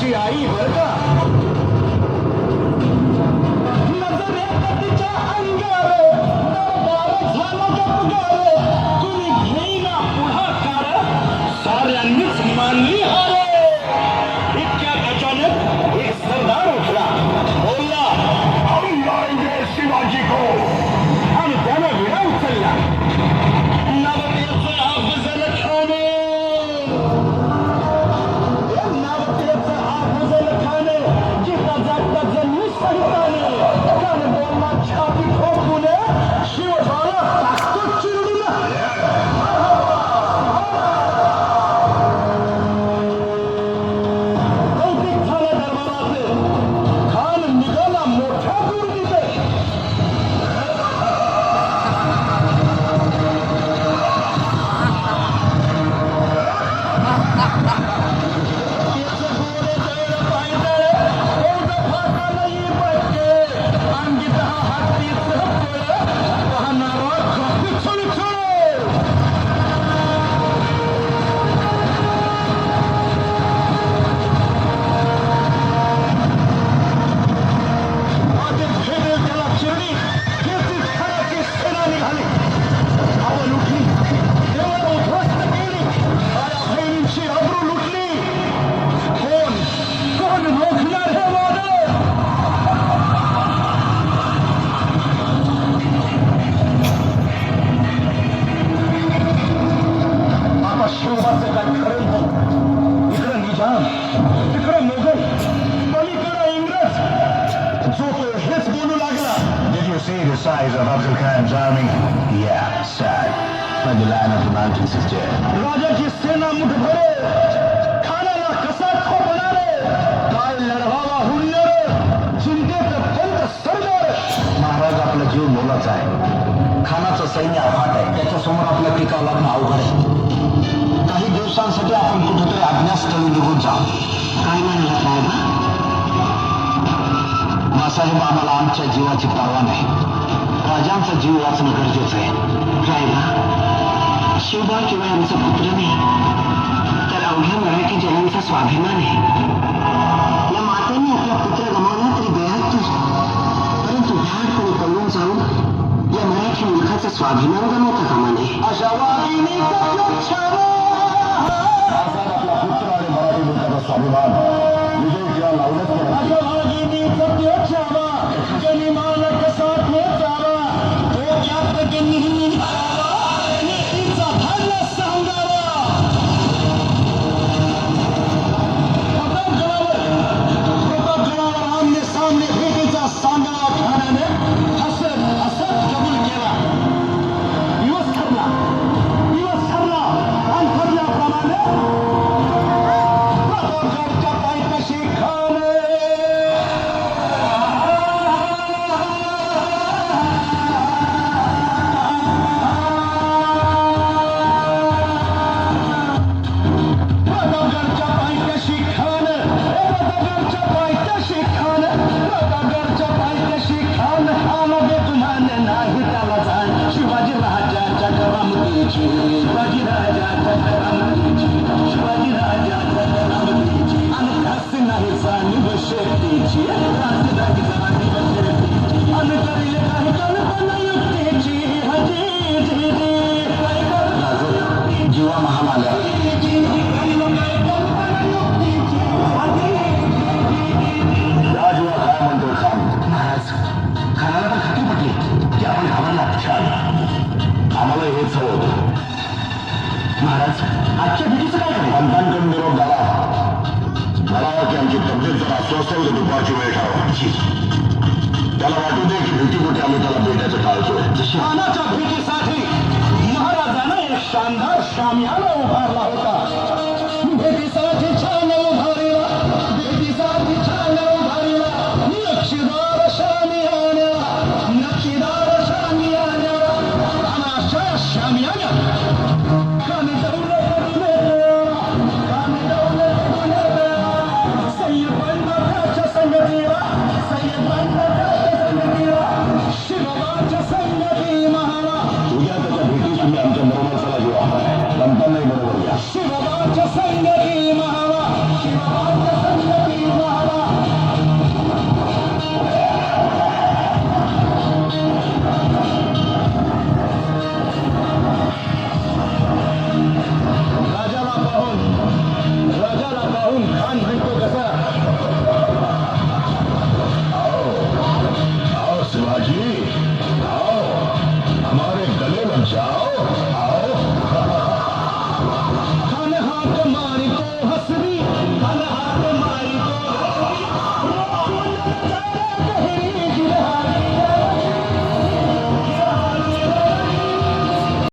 आमची आई बर का. तिच्या अंगावर झाला गपगार, कुणी घेईना पुढाकार, साऱ्यांनीच मानली हार. इतक्यात अचानक एक सरदार उठला, बोलला हम लाएंगे शिवाजी को, आणि त्यानं विडा उचलला. नवतेचं अफजल खाने, नवतेचं अफजल खाने, जिता जागता जन्मी संताने, त्यानं बोलला छाती ठोकून, शिवबाला टाकतो चिरडून. कौतिक झालं दरबाराचं, खान निघाला मोठ्या दुर्गीत. शिवबाचं काय खरं नाही. इकडं निजाम, तिकडं मोगल, पलीकडं इंग्रज. जो तो हेच बोलू लागला. Did you see the size of Afzal Khan's army? Yeah, sad. But the Lion of the Mountains is dead. राजाची सेना मुठभरे, खानाला कसा खोपणारे, काय लढवावा हुल्लर, चिंतेचं पंत सरदार. महाराज आपला जीव मोलाचा आहे. खानाचं सैन्य अफाट आहे. त्याच्यासमोर आपलं टिकाव लागणं अवघड आहे. काही दिवसांसाठी आपण कुठेतरी अज्ञातस्थळी निघून जाऊ. काय म्हणलं साहेब? मासाहेब, आम्हाला आमच्या जीवाची पर्वा नाही. राजांचा जीव वाचणं गरजेचं आहे. साहेबा, शिवबा किंवा आमचा पुत्र नाही, तर अवघ्या मराठी जनांचा स्वाभिमान आहे. या मातेने आपला पुत्र गमावला तरी बेहत्तर, परंतु भ्याडपणे पळून जाऊन या मराठी मुलखाचा स्वाभिमान गमावता कामा नये. अशा वाघिणीचा योच्छावा. मासाहेब, आपला पुत्र आणि मराठी मुलखाचा स्वाभिमान विजय किंवा लावलंच नाही. अशा वाघिणीचा योच्छावा, गनिमान कसा ठेचावा, डोक्यात गनिमी नेतीचा धाडला सांगावा. प्रतापगडावर आमने सामने भेटीचा सांगावा खानाने हसत हसत कबूल केला. दिवस ठरला आणि ठरल्याप्रमाणे प्रतापगडच्या पायथ्याशी खान नाही त्याला जाण. शिवाजी राजाच्या करामतीची, शिवाजी राजाच्या करामतीची, शिवाजी राजाच्या करामतीची, आणि खास नाही जाणीव शेतीची, खास नाही जाणीव शेतीची, आणि करील काही कल्पना युक्तीची. जीवा महामाल्या राजवा काय म्हणतो खान? महाराज, खानाला पण खात्री पटली की आपण घाबरला. आम्हाला हेच हवं होतं. महाराज, आजच्या भेटीचं काय करायचं? पंतांकडून निरोप झाला. मला की आमची तब्येत जरा अस्वस्थ होते. दुपारची वेळ ठरवायची. त्याला वाटू दे की भीतीपोटी आम्ही त्याला भेटायचं टाळतोय. खानाच्या भेटीसाठी महाराजानं एक शानदार शामियाना उभारला होता.